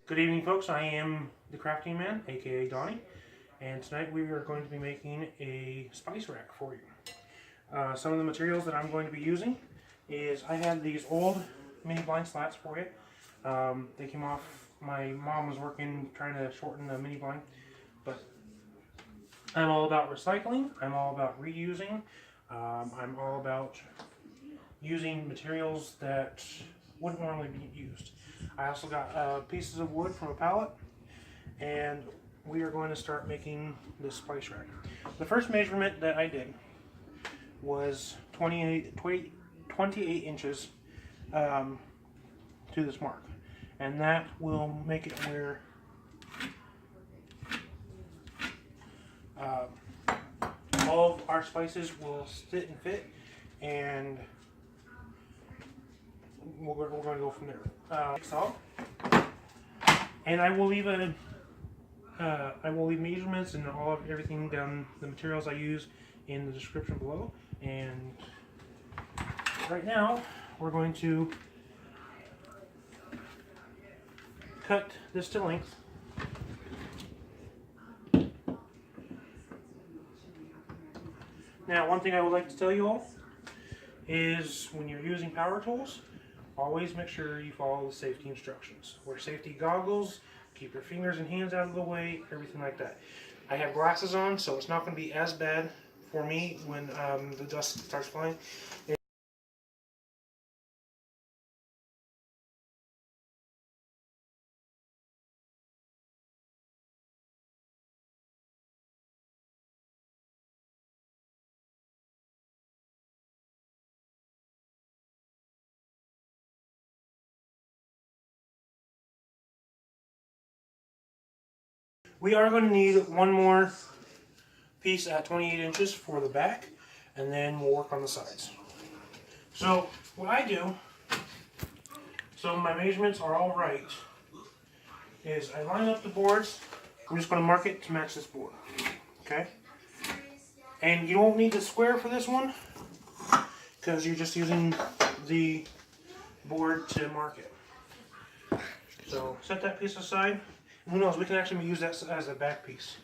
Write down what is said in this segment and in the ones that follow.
Good evening, folks. I am the Crafting Man, aka Donnie, and tonight we are going to be making a spice rack for you. Some of the materials that I'm going to be using is I had these old mini blind slats for you. They came off. My mom was working trying to shorten the mini blind, but I'm all about recycling. I'm all about reusing. I'm all about using materials that wouldn't normally be used. I also got pieces of wood from a pallet, and we are going to start making this spice rack. The first measurement that I did was 28 inches to this mark, and that will make it where all of our spices will sit and fit, and we're going to go from there. Salt, and I will leave measurements and everything down, the materials I use, in the description below. And right now we're going to cut this to length. Now, one thing I would like to tell you all is when you're using power tools, always make sure you follow the safety instructions. Wear safety goggles, keep your fingers and hands out of the way, everything like that. I have glasses on, so it's not going to be as bad for me when the dust starts flying. We are going to need one more piece at 28 inches for the back, and then we'll work on the sides. So what I do, so my measurements are all right, is I line up the boards. I'm just going to mark it to match this board. Okay? And you don't need the square for this one, because you're just using the board to mark it. So set that piece aside. Who knows, we can actually use that as a back piece.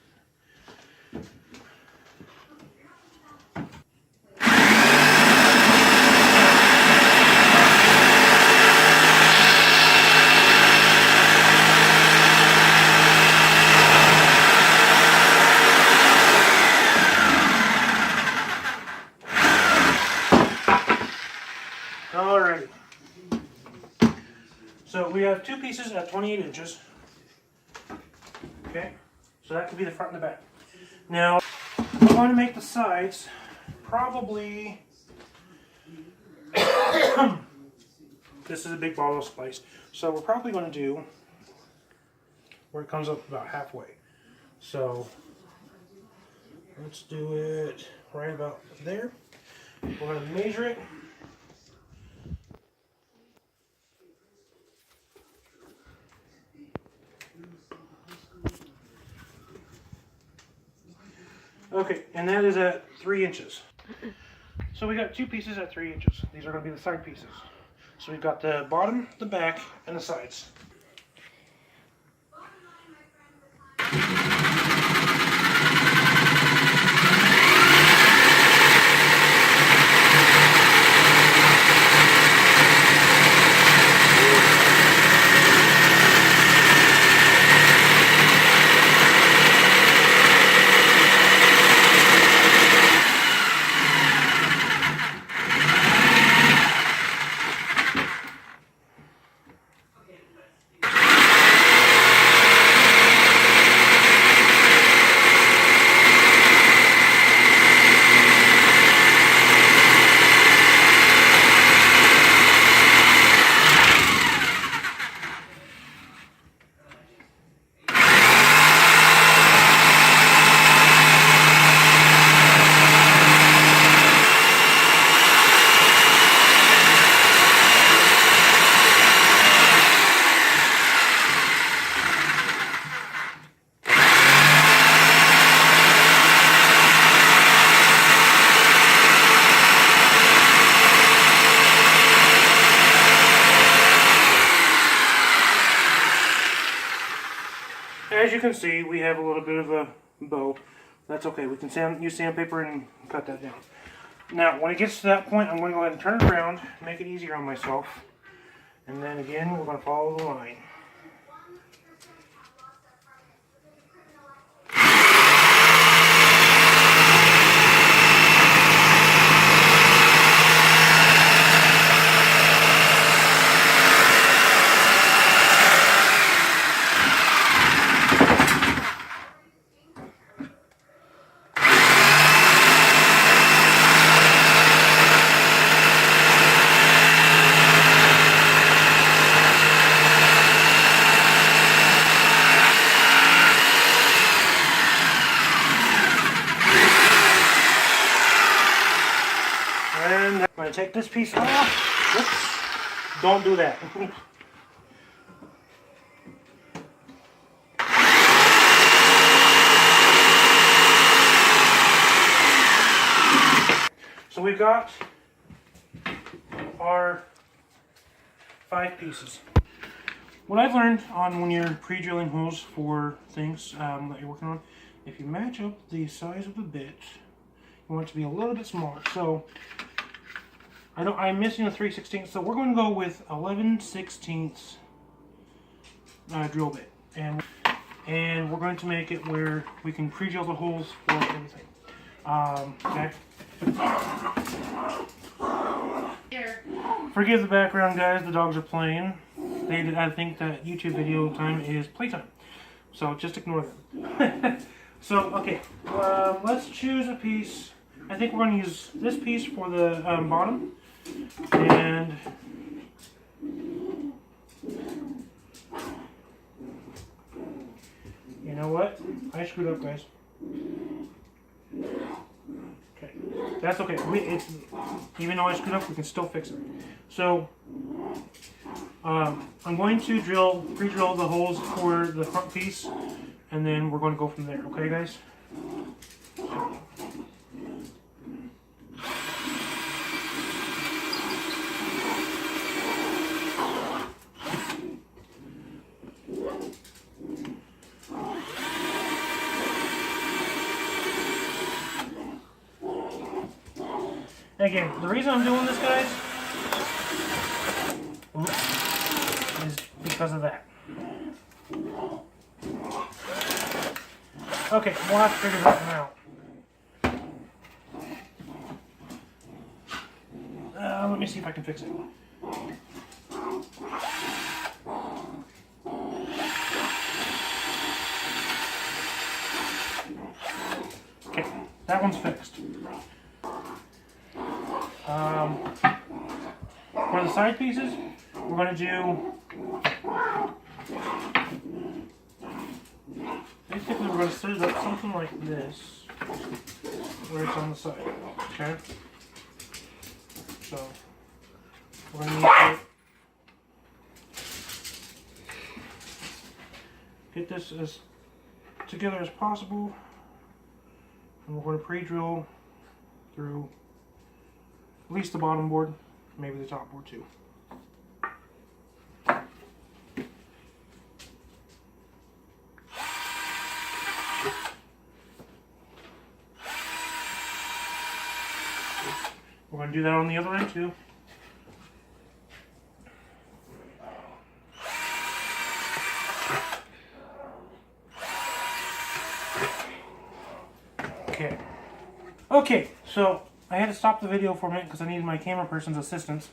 Alrighty. So we have two pieces at 28 inches. Okay, so that could be the front and the back. Now, we're going to make the sides probably, this is a big bottle of spice, so we're probably going to do where it comes up about halfway. So, let's do it right about there. We're going to measure it. Okay, and that is at 3 inches. So we got two pieces at 3 inches. These are going to be the side pieces. So we've got the bottom, the back, and the sides. as you can see, we have a little bit of a bow. That's okay. We can use sandpaper and cut that down. Now, when it gets to that point, I'm going to go ahead and turn it around, make it easier on myself. And then again, we're going to follow the line. And I'm going to take this piece off. Whoops. Don't do that. So we've got our 5 pieces. What I've learned on when you're pre-drilling holes for things that you're working on, if you match up the size of the bit, you want it to be a little bit smaller. So I'm missing a 3/16, so we're going to go with 11/16 drill bit, and we're going to make it where we can pre-drill the holes for everything. Okay. Forgive the background, guys. The dogs are playing. I think that YouTube video time is playtime, so just ignore them. So okay, let's choose a piece. I think we're going to use this piece for the bottom. And you know what? I screwed up, guys. Okay, that's okay. Even though I screwed up, we can still fix it. So I'm going to pre-drill the holes for the front piece, and then we're going to go from there. Okay, guys? Again, the reason I'm doing this, guys, is because of that. Okay, we'll have to figure that one out. Let me see if I can fix it. Okay, that one's fixed. For the side pieces, we're going to do, basically we're going to set it up something like this, where it's on the side, okay? So, we're going to need to get this as together as possible, and we're going to pre-drill through at least the bottom board, maybe the top board too. We're going to do that on the other end too. Okay, so I had to stop the video for a minute because I needed my camera person's assistance.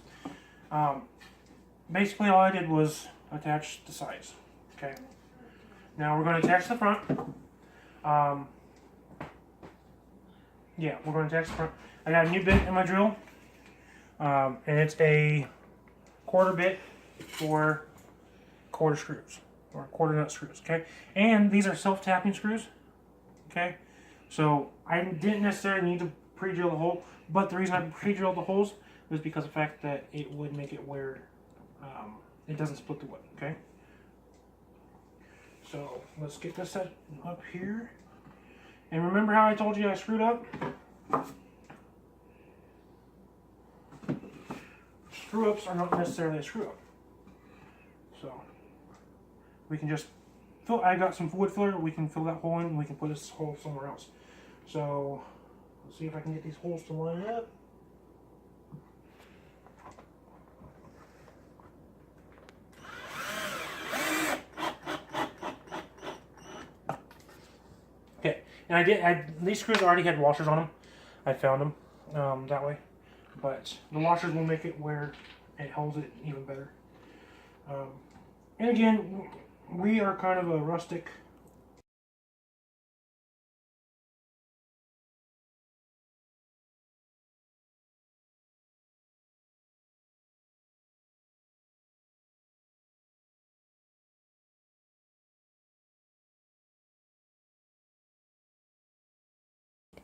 Basically all I did was attach the sides. Okay. Now we're going to attach the front. Yeah, we're going to attach the front. I got a new bit in my drill. And it's a quarter bit for quarter screws. Or quarter nut screws. Okay. And these are self-tapping screws. Okay. So I didn't necessarily need to pre-drill the hole, but the reason I pre-drilled the holes was because of the fact that it would make it where it doesn't split the wood, okay? So let's get this set up here. And remember how I told you I screwed up? Screw-ups are not necessarily a screw-up. So we can just I got some wood filler. We can fill that hole in, and we can put this hole somewhere else. So let's see if I can get these holes to line up. Okay, and these screws already had washers on them. I found them that way, but the washers will make it where it holds it even better. And again, we are kind of a rustic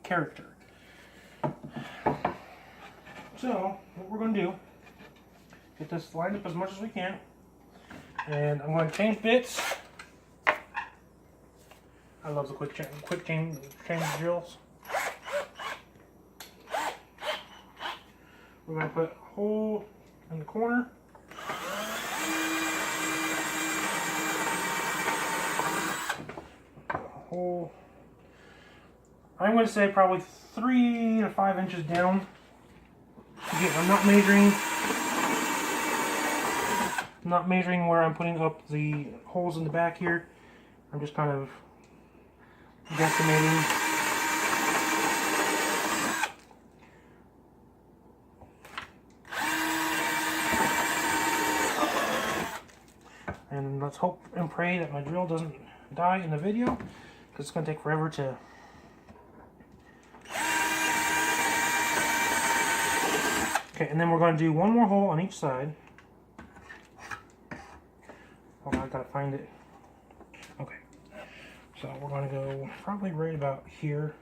character. So what we're going to do, get this lined up as much as we can, and I'm going to chain bits. I love the quick chain drills. We're going to put a hole in the corner. A hole. I'm going to say probably 3 to 5 inches down. Again, I'm not measuring where I'm putting up the holes in the back here. I'm just kind of guesstimating. And let's hope and pray that my drill doesn't die in the video, because it's going to take forever to. Okay, and then we're going to do one more hole on each side. Hold on, I gotta find it. Okay, so we're going to go probably right about here.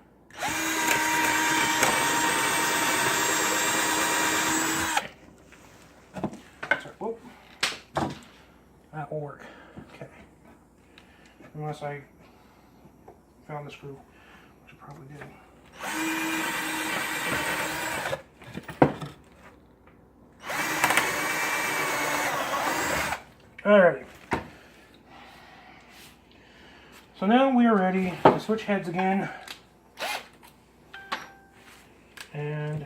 Sorry, whoop. That will work. Okay. Unless I found the screw, which I probably did. Alrighty. So now we are ready to switch heads again. And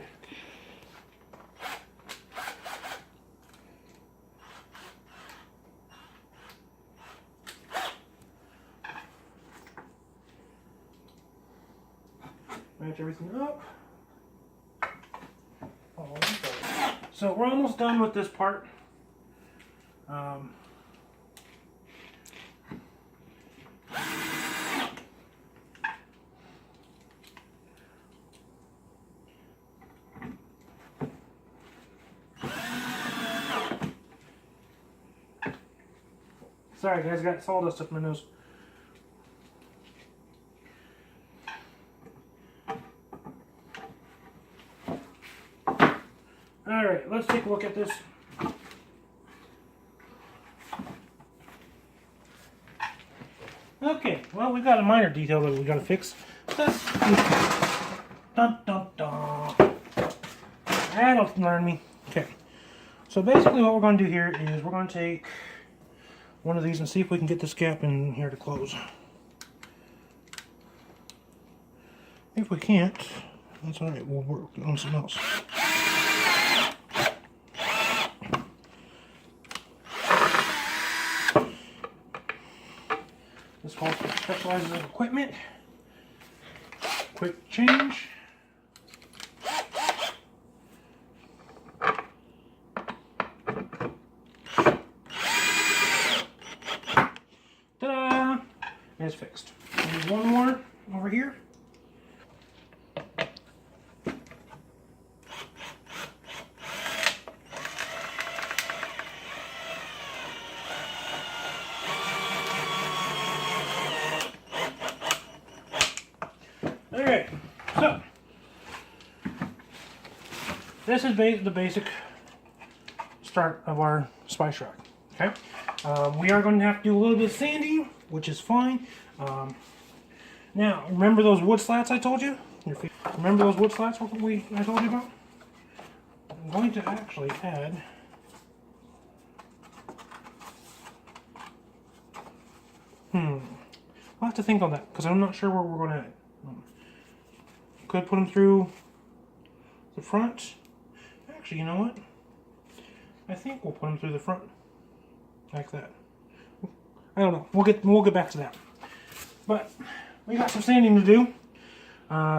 match everything up. So we're almost done with this part. Sorry guys, I got sawdust up my nose. Alright, let's take a look at this. Okay, well, we've got a minor detail that we got to fix. Dun, dun, dun. That'll learn me. Okay, so basically what we're going to do here is we're going to take one of these and see if we can get this gap in here to close. If we can't, that's alright, we'll work on something else. This calls for specialized equipment. Quick change. Ta-da! It's fixed. There's one more over here. Alright, so this is the basic start of our spice rack. Okay, we are going to have to do a little bit of sanding, which is fine. Now, remember those wood slats I told you? Remember those wood slats I told you about? I'm going to actually add I'll have to think on that because I'm not sure where we're going to. Could put them through the front. Actually, you know what? I think we'll put them through the front, like that. I don't know. We'll get back to that. But we got some sanding to do.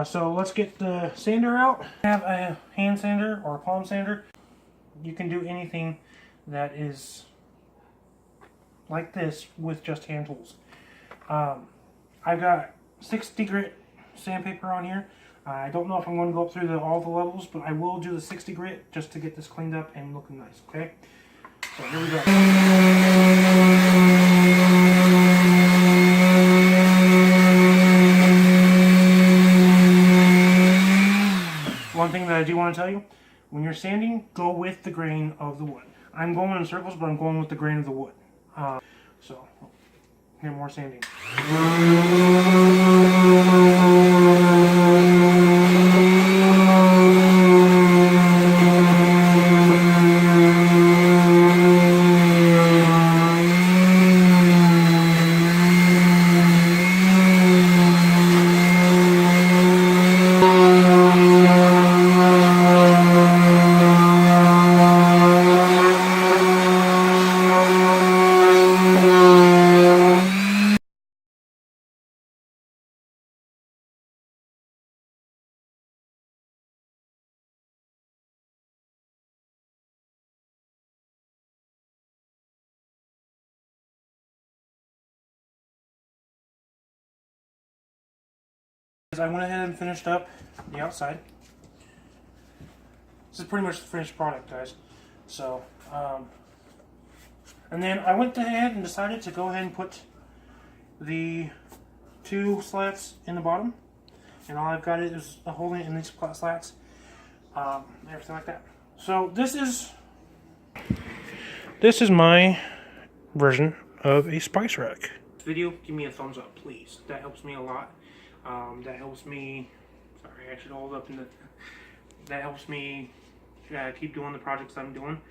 So let's get the sander out. Have a hand sander or a palm sander. You can do anything that is like this with just hand tools. I've got 60 grit sandpaper on here. I don't know if I'm going to go up through all the levels, but I will do the 60 grit just to get this cleaned up and looking nice, okay? So here we go. One thing that I do want to tell you, when you're sanding, go with the grain of the wood. I'm going in circles, but I'm going with the grain of the wood. So, here, more sanding. I went ahead and finished up the outside. This is pretty much the finished product, guys. So, and then I went ahead and decided to go ahead and put the 2 slats in the bottom, and all I've got is a hole in these slats, everything like that. So this is my version of a spice rack. This video, give me a thumbs up, please. That helps me a lot. That helps me. Sorry, I should hold up in the. That helps me keep doing the projects I'm doing.